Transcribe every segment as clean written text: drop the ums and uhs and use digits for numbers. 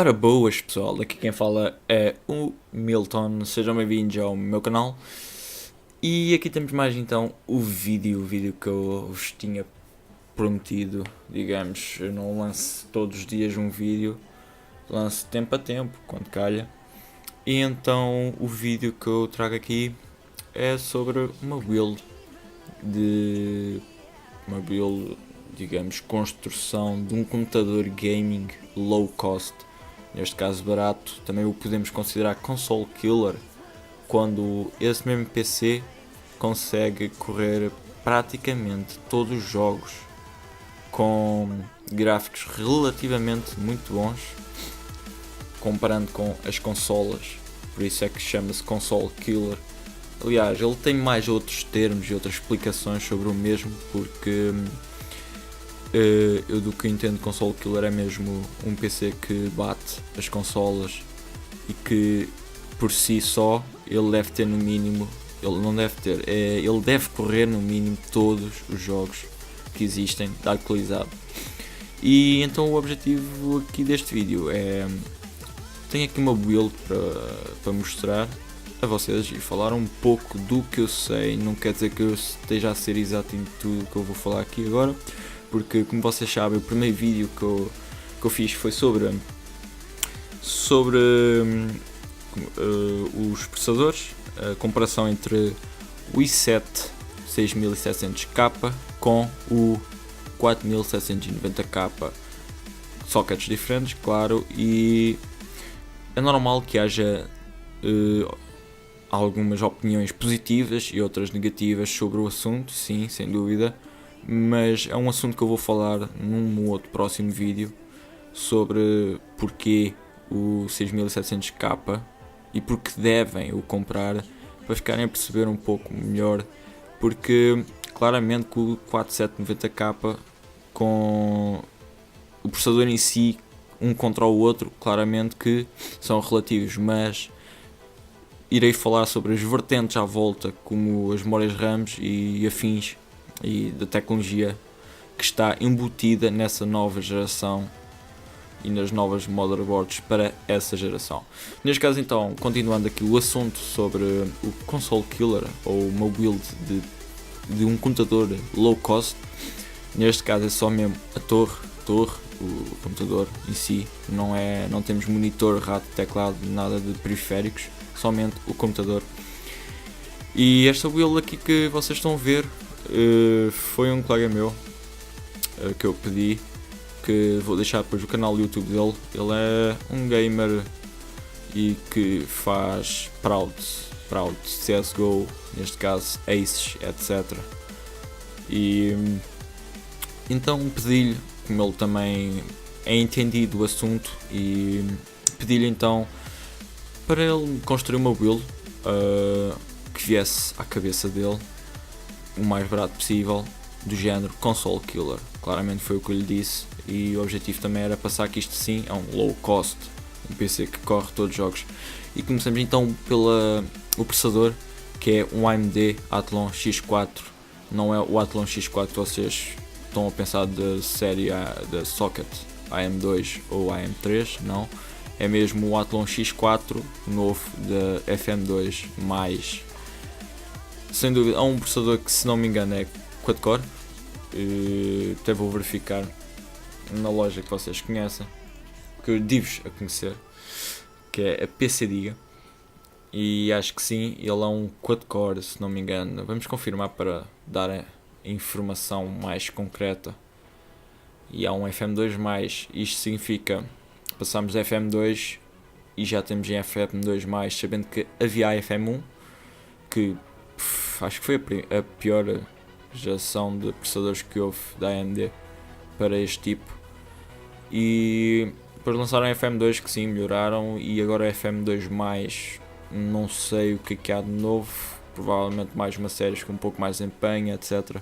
Ora boas pessoal, aqui quem fala é o Milton, sejam bem-vindos ao meu canal. E aqui temos mais então o vídeo que eu vos tinha prometido. Digamos, eu não lanço todos os dias um vídeo, lanço tempo a tempo, quando calha. E então o vídeo que eu trago aqui é sobre uma build, digamos, construção de um computador gaming low cost, neste caso barato. Também o podemos considerar console killer, quando esse mesmo PC consegue correr praticamente todos os jogos com gráficos relativamente muito bons, comparando com as consolas. Por isso é que chama-se console killer. Aliás, ele tem mais outros termos e outras explicações sobre o mesmo, porque eu do que entendo, console killer é mesmo um PC que bate as consolas e que por si só ele deve ter no mínimo, ele não deve ter, ele deve correr no mínimo todos os jogos que existem da atualizado. E então o objetivo aqui deste vídeo é, tenho aqui uma build para mostrar a vocês e falar um pouco do que eu sei. Não quer dizer que eu esteja a ser exato em tudo que eu vou falar aqui agora, porque como vocês sabem, o primeiro vídeo que eu fiz foi sobre os processadores, a comparação entre o i7 6700K com o 4790K, sockets diferentes, claro, e é normal que haja algumas opiniões positivas e outras negativas sobre o assunto, sim, sem dúvida, mas é um assunto que eu vou falar num outro próximo vídeo sobre porque o 6700K e porque devem o comprar, para ficarem a perceber um pouco melhor, porque claramente que o 4790K, com o processador em si, um contra o outro, claramente que são relativos, mas irei falar sobre as vertentes à volta, como as memórias RAMs e afins, e da tecnologia que está embutida nessa nova geração e nas novas motherboards para essa geração. Neste caso então, continuando aqui o assunto sobre o console killer, ou uma build de um computador low cost. Neste caso é só mesmo a torre, o computador em si, não temos monitor, rato, teclado, nada de periféricos, somente o computador. E esta build aqui que vocês estão a ver foi um colega meu que eu pedi, que vou deixar depois o canal do YouTube dele. Ele é um gamer e que faz proud CSGO, neste caso Aces, etc. E então pedi-lhe, como ele também é entendido do assunto, e pedi-lhe então para ele construir uma build que viesse à cabeça dele o mais barato possível, do género console killer. Claramente foi o que eu lhe disse, e o objetivo também era passar que isto sim é um low cost, um PC que corre todos os jogos. E começamos então pelo processador, que é um AMD Athlon X4. Não é o Athlon X4 que vocês estão a pensar da série da socket AM2 ou AM3, não. É mesmo o Athlon X4 novo da FM2+. Sem dúvida, é um processador que, se não me engano, é quad-core. Até vou verificar na loja que vocês conhecem, que eu digo-vos a conhecer, que é a PC Diga. E acho que sim, ele é um quad-core, se não me engano. Vamos confirmar para dar a informação mais concreta. E há um FM2+, isto significa passamos a FM2 e já temos em FM2+, sabendo que havia a FM1, que acho que foi a pior geração de processadores que houve da AMD para este tipo. E depois lançaram a FM2, que sim, melhoraram, e agora a FM2+, não sei o que há de novo, provavelmente mais uma série com um pouco mais de empenho, etc.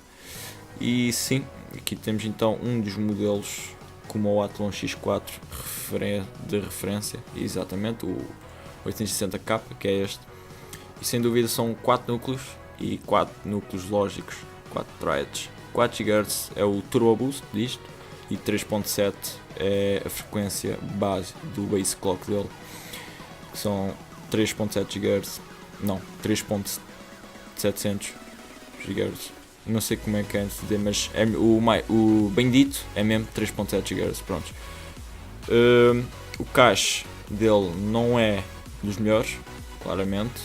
E sim, aqui temos então um dos modelos como o Athlon X4 de referência, exatamente, o 860K, que é este. E sem dúvida são 4 núcleos e 4 núcleos lógicos, 4 threads. 4 GHz é o Turbo Boost disto, e 3.7 é a frequência base do base clock dele, que são 3.7 GHz, não, 3.700 GHz, não sei como é que é de dizer, mas é, o bendito é mesmo 3.7 GHz, pronto. O cache dele não é dos melhores, claramente,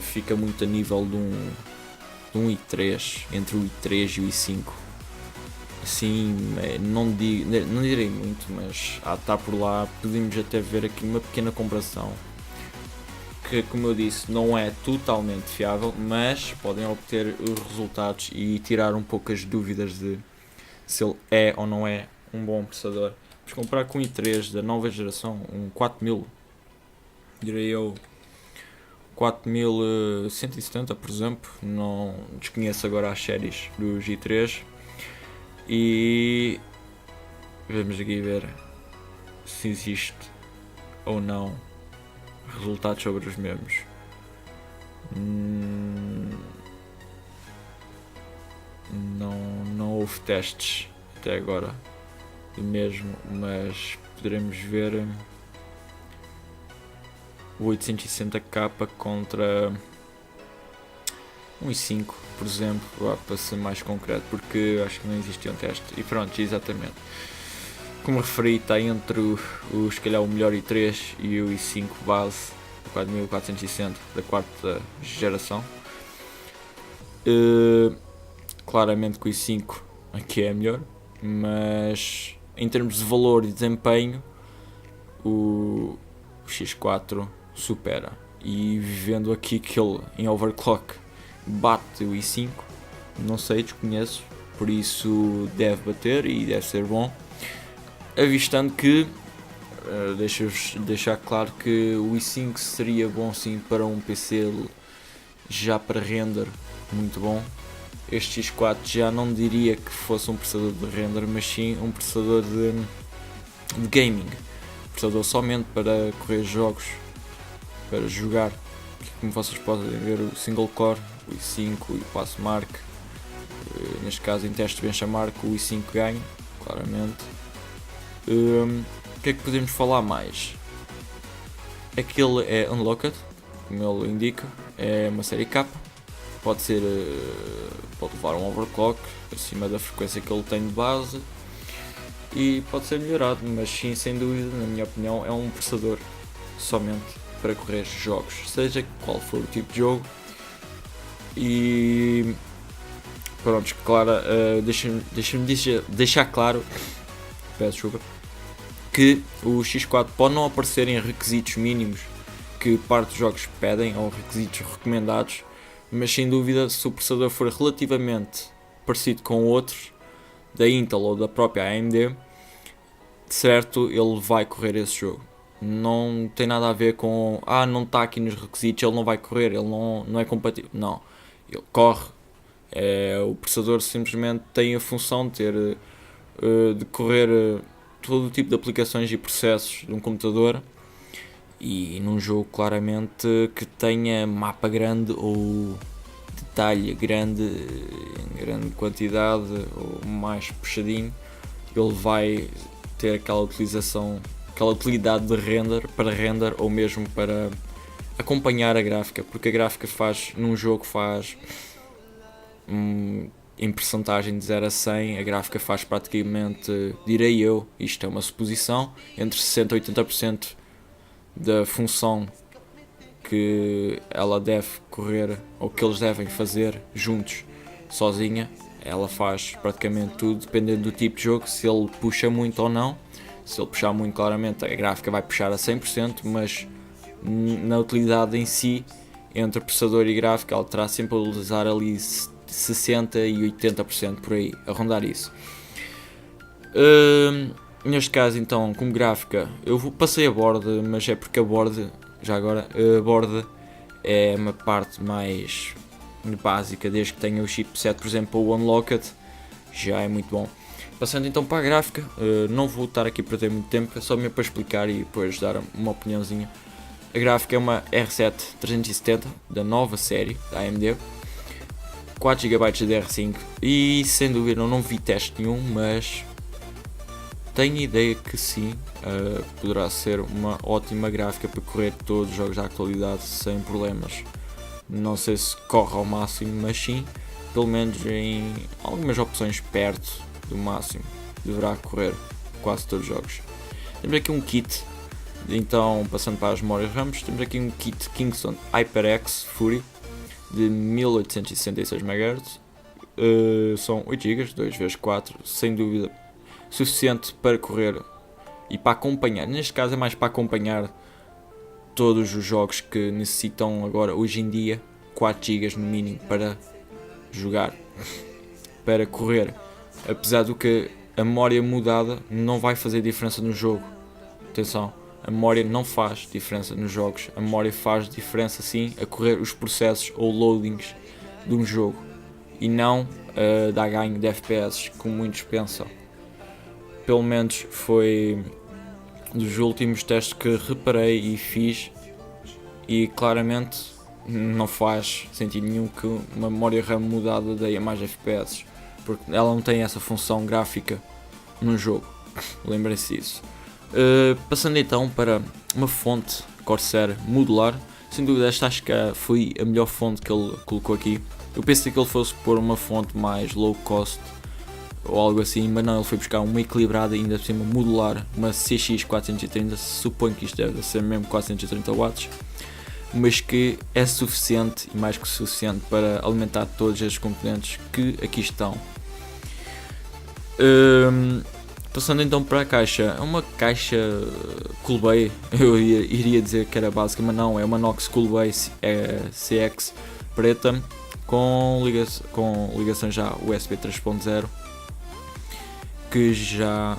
fica muito a nível de um i3, entre o i3 e o i5, assim, não direi muito, mas está por lá. Podemos até ver aqui uma pequena comparação, que, como eu disse, não é totalmente fiável, mas podem obter os resultados e tirar um pouco as dúvidas de se ele é ou não é um bom processador. Vamos comparar com o i3 da nova geração, um 4000, direi eu, 4170, por exemplo. Não desconheço agora as séries dos i3, e vamos aqui ver se existe ou não resultados sobre os mesmos. Não houve testes até agora do mesmo, mas poderemos ver o 860k contra um i5, por exemplo, para ser mais concreto, porque acho que não existia um teste. E pronto, exatamente. Como referi, está entre se calhar o melhor i3 e o i5 base, o 4460 da quarta geração. Claramente que o i5 aqui é melhor, mas em termos de valor e desempenho, o X4 supera. E vendo aqui que ele em overclock bate o i5, não sei, desconheço, por isso deve bater e deve ser bom. Avistando que, deixa-vos deixar claro que o i5 seria bom sim para um PC já para render muito bom. Este X4 já não diria que fosse um processador de render, mas sim um processador de gaming, processador somente para correr jogos, para jogar. Como vocês podem ver, o single core, o i5 e o Passmark, neste caso em testes benchmark, o i5 ganha, claramente. O que é que podemos falar mais? É que ele é unlocked, como ele indica, é uma série K, pode levar um overclock acima da frequência que ele tem de base e pode ser melhorado, mas sim, sem dúvida, na minha opinião, é um processador somente para correr jogos, seja qual for o tipo de jogo. E pronto, claro, deixa-me deixar claro, peço desculpa, que o X4 pode não aparecer em requisitos mínimos que parte dos jogos pedem ou requisitos recomendados, mas sem dúvida, se o processador for relativamente parecido com outros da Intel ou da própria AMD, certo, ele vai correr esse jogo. Não tem nada a ver com não está aqui nos requisitos, ele não vai correr, ele não é compatível. Não, ele corre. O processador simplesmente tem a função de ter de correr todo o tipo de aplicações e processos de um computador, e num jogo claramente que tenha mapa grande ou detalhe grande em grande quantidade ou mais puxadinho, ele vai ter aquela utilidade de render ou mesmo para acompanhar a gráfica, porque a gráfica num jogo faz em percentagem de 0 a 100, a gráfica faz praticamente, direi eu, isto é uma suposição, entre 60% e 80% da função que ela deve correr ou que eles devem fazer juntos sozinha. Ela faz praticamente tudo, dependendo do tipo de jogo, se ele puxa muito ou não. Se ele puxar muito, claramente a gráfica vai puxar a 100%, mas na utilidade em si, entre processador e gráfica, ela terá sempre a utilizar ali 60% e 80% por aí, a rondar isso. Neste caso, então, como gráfica, passei a board, mas é porque a board é uma parte mais básica, desde que tenha o chipset, por exemplo, o Unlocked, já é muito bom. Passando então para a gráfica, não vou estar aqui a perder muito tempo, é só mesmo para explicar e depois dar uma opiniãozinha. A gráfica é uma R7 370 da nova série da AMD, 4GB de DR5, e sem dúvida não vi teste nenhum, mas tenho ideia que sim, poderá ser uma ótima gráfica para correr todos os jogos da atualidade sem problemas. Não sei se corre ao máximo, mas sim, pelo menos em algumas opções perto do máximo, deverá correr quase todos os jogos. Temos aqui um kit, então passando para as memórias RAM, temos aqui um kit Kingston HyperX Fury de 1866 MHz, são 8 GB, 2x4, sem dúvida suficiente para correr e para acompanhar. Neste caso é mais para acompanhar todos os jogos que necessitam agora, hoje em dia, 4 GB no mínimo para jogar, para correr. Apesar do que a memória mudada não vai fazer diferença no jogo. Atenção, a memória não faz diferença nos jogos. A memória faz diferença sim a correr os processos ou loadings de um jogo e não dar ganho de FPS, como muitos pensam. Pelo menos foi dos últimos testes que reparei e fiz, e claramente não faz sentido nenhum que uma memória RAM mudada dê a mais FPS, porque ela não tem essa função gráfica no jogo. Lembrem-se disso. Passando então para uma fonte Corsair modular, sem dúvida esta acho que foi a melhor fonte que ele colocou aqui. Eu pensei que ele fosse pôr uma fonte mais low cost ou algo assim, mas não, ele foi buscar uma equilibrada, ainda por cima modular, uma CX430, suponho que isto deve ser mesmo 430 watts, mas que é suficiente e mais que suficiente para alimentar todos estes componentes que aqui estão. Passando então para a caixa, é uma caixa Coolbay, eu iria dizer que era básica, mas não, é uma Nox Coolbay CX preta com ligação já USB 3.0, que já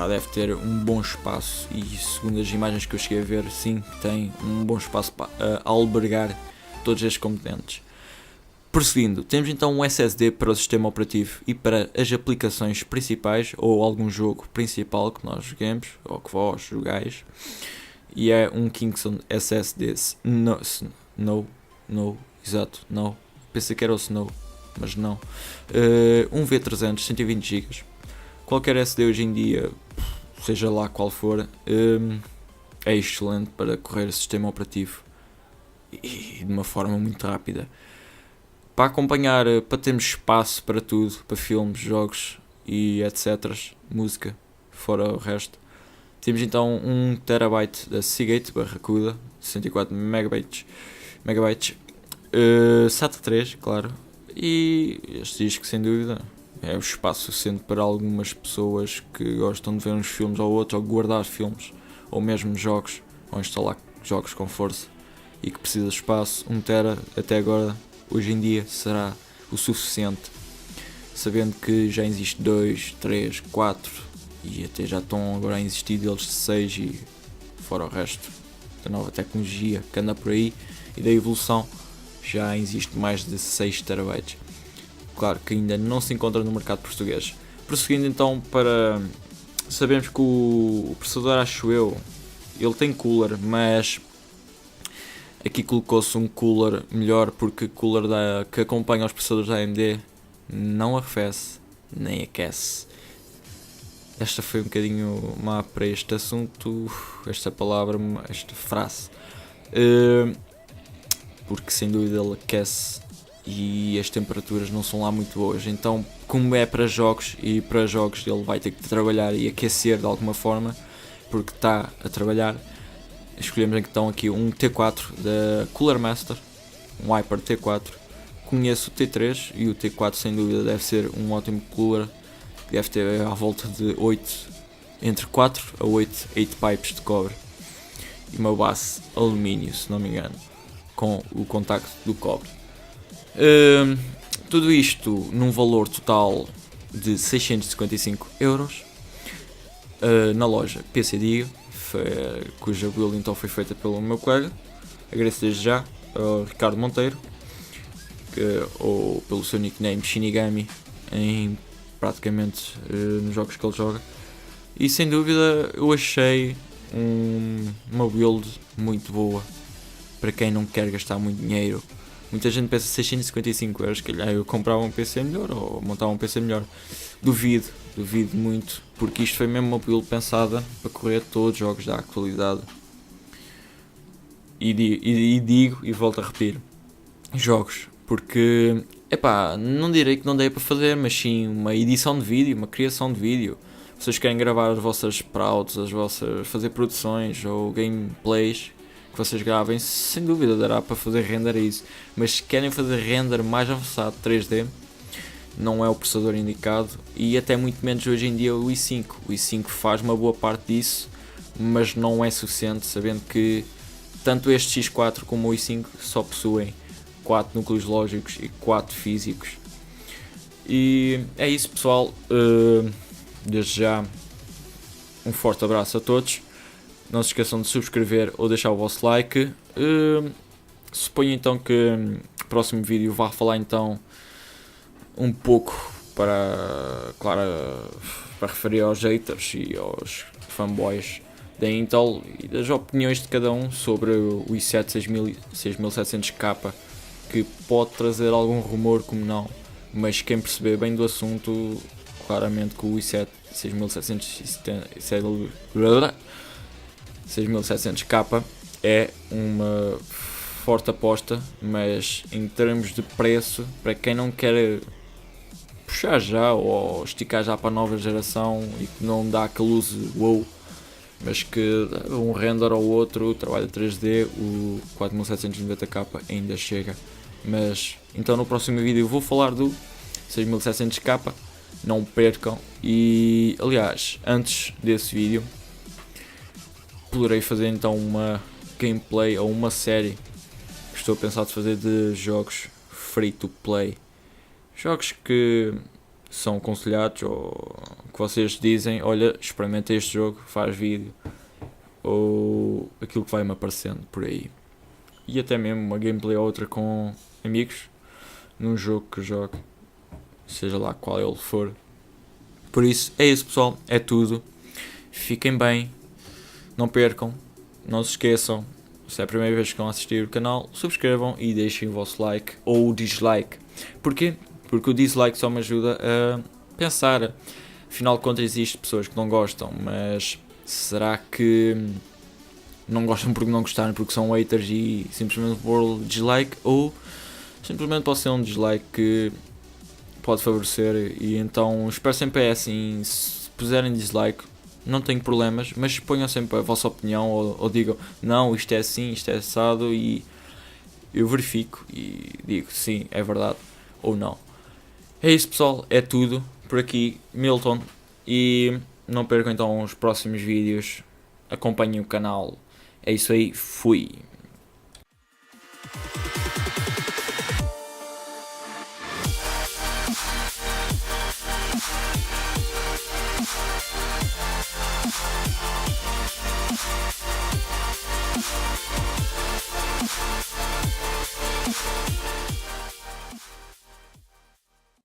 deve ter um bom espaço, e segundo as imagens que eu cheguei a ver, sim, tem um bom espaço para albergar todos estes componentes. Prosseguindo, temos então um SSD para o sistema operativo e para as aplicações principais ou algum jogo principal que nós joguemos ou que vós jogais, e é um Kingston SSD exato, pensei que era o Snow, mas não, um V300 120 GB. Qualquer SD hoje em dia, seja lá qual for, é excelente para correr o sistema operativo e de uma forma muito rápida. Para acompanhar, para termos espaço para tudo, para filmes, jogos e etc, música, fora o resto. Temos então 1 TB da Seagate Barracuda, 64 MB, SATA 3, claro, e este disco sem dúvida é o espaço suficiente para algumas pessoas que gostam de ver uns filmes ou outros, ou guardar filmes, ou mesmo jogos, ou instalar jogos com força, e que precisa de espaço. 1 TB até agora, hoje em dia, será o suficiente, sabendo que já existe 2, 3, 4 e até já estão agora a existir deles 6, e fora o resto da nova tecnologia que anda por aí e da evolução, já existe mais de 6 TB. Claro que ainda não se encontra no mercado português. Prosseguindo então para... Sabemos que o processador, acho eu, ele tem cooler, mas aqui colocou-se um cooler melhor, porque cooler que acompanha os processadores da AMD não arrefece nem aquece. Esta foi um bocadinho má para este assunto, esta palavra, esta frase, porque sem dúvida ele aquece e as temperaturas não são lá muito boas. Então, como é para jogos, e para jogos ele vai ter que trabalhar e aquecer de alguma forma, porque está a trabalhar, escolhemos então aqui um T4 da Cooler Master, um Hyper T4. Conheço o T3 e o T4 sem dúvida deve ser um ótimo cooler, deve ter à volta de 8, entre 4 a 8 pipes de cobre e uma base alumínio, se não me engano, com o contacto do cobre. Tudo isto num valor total de 655 €, na loja PC Diga, cuja build então foi feita pelo meu colega. Agradeço desde já ao Ricardo Monteiro, ou pelo seu nickname Shinigami em praticamente nos jogos que ele joga, e sem dúvida eu achei uma build muito boa para quem não quer gastar muito dinheiro Muita gente pensa 655 euros, calhar eu comprava um PC melhor ou montava um PC melhor. Duvido muito, porque isto foi mesmo uma build pensada para correr todos os jogos da atualidade. E digo e volto a repetir, jogos, porque, não direi que não dei para fazer, mas sim uma edição de vídeo, uma criação de vídeo. Vocês querem gravar as vossas prouds, fazer produções ou gameplays que vocês gravem, sem dúvida dará para fazer render a isso. Mas se querem fazer render mais avançado 3D, não é o processador indicado, e até muito menos hoje em dia o i5. O i5 faz uma boa parte disso, mas não é suficiente, sabendo que tanto este X4 como o i5 só possuem 4 núcleos lógicos e 4 físicos. E é isso, pessoal. Desde já um forte abraço a todos. Não se esqueçam de subscrever ou deixar o vosso like. Suponho então que o próximo vídeo vá falar então um pouco para referir aos haters e aos fanboys da Intel e das opiniões de cada um sobre o i7 6700K, que pode trazer algum rumor como não, mas quem perceber bem do assunto, claramente que o i7 6700K é uma forte aposta, mas em termos de preço, para quem não quer puxar já ou esticar já para a nova geração e que não dá aquele uso wow, mas que um render ou outro, trabalho 3D, o 4790K ainda chega. Mas então no próximo vídeo eu vou falar do 6700K, não percam. E aliás, antes desse vídeo poderei fazer então uma gameplay ou uma série que estou a pensar de fazer de jogos free to play, jogos que são aconselhados ou que vocês dizem, olha, experimenta este jogo, faz vídeo, ou aquilo que vai-me aparecendo por aí. E até mesmo uma gameplay ou outra com amigos num jogo que jogue, seja lá qual ele for. Por isso, é isso, pessoal, é tudo. Fiquem bem, não percam, não se esqueçam, se é a primeira vez que estão a assistir o canal, subscrevam e deixem o vosso like ou dislike. Porquê? Porque o dislike só me ajuda a pensar. Afinal de contas, existem pessoas que não gostam, mas será que não gostam porque não gostaram, porque são haters e simplesmente pôr dislike, ou simplesmente pode ser um dislike que pode favorecer? E então espero sempre é assim, se puserem dislike não tenho problemas, mas ponham sempre a vossa opinião ou digam, não, isto é assim, isto é assado, e eu verifico e digo sim, é verdade ou não. É isso, pessoal, é tudo por aqui, Milton, e não percam então os próximos vídeos, acompanhem o canal. É isso aí, fui!